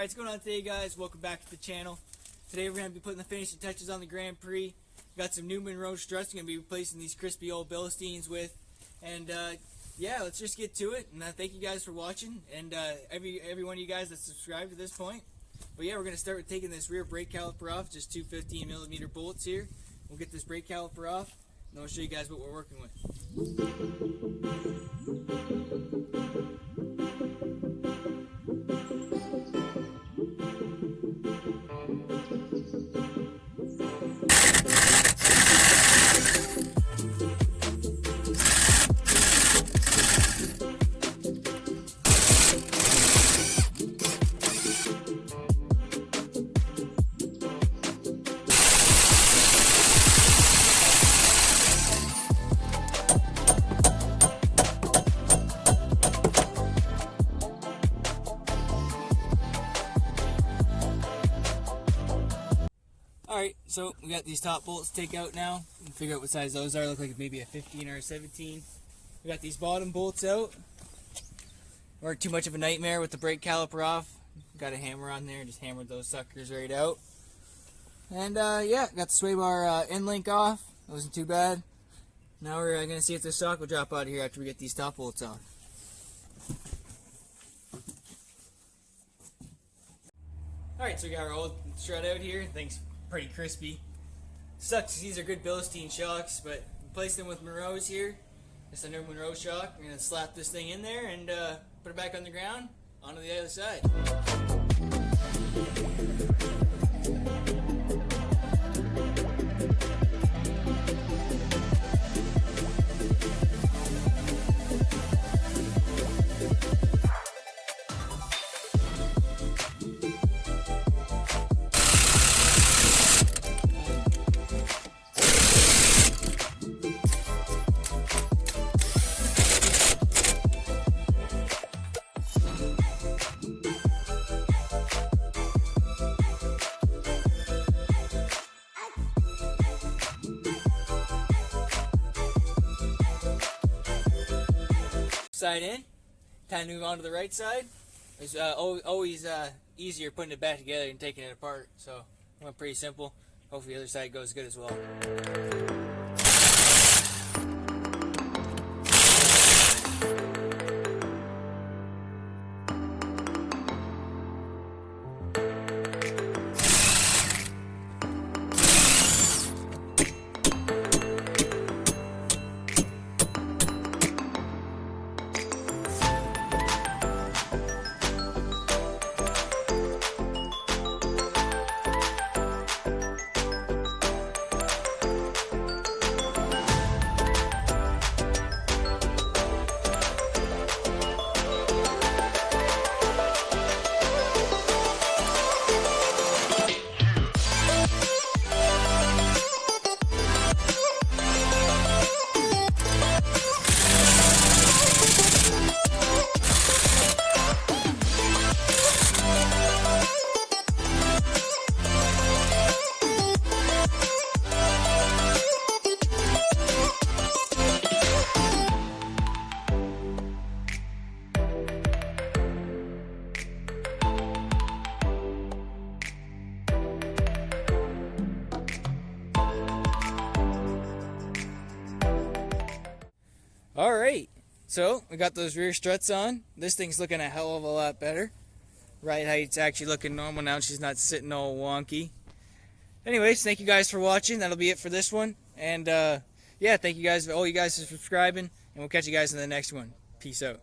Alright, what's going on today, guys? Welcome back to the channel. Today we're going to be putting the finishing touches on the Grand Prix. Got some new Monroe struts we're going to be replacing these crispy old bilstiens with. And yeah, let's just get to it. And thank you guys for watching, and every one of you guys that subscribed to this point. But yeah, we're going to start with taking this rear brake caliper off, just two 15mm bolts here. We'll get this brake caliper off, and I'll show you guys what we're working with. Alright, so we got these top bolts to take out now. We can figure out what size those are. Look like maybe a 15 or a 17. We got these bottom bolts out. Weren't too much of a nightmare with the brake caliper off. Got a hammer on there, just hammered those suckers right out. And yeah, got the sway bar end link off. Wasn't too bad. Now we're going to see if this sock will drop out of here after we get these top bolts off. Alright, so we got our old strut out here. Thing's pretty crispy. Sucks, these are good bilstien shocks, but replace them with Monroe's here. Just a new Monroe shock. We're going to slap this thing in there and put it back on the ground, onto the other side. Side in. Time to move on to the right side. It's always easier putting it back together and taking it apart. So it went pretty simple. Hopefully the other side goes good as well. Alright, so we got those rear struts on. This thing's looking a hell of a lot better. Ride height's actually looking normal now. She's not sitting all wonky. Anyways, thank you guys for watching. That'll be it for this one. And yeah, thank you guys, all you guys for subscribing. And we'll catch you guys in the next one. Peace out.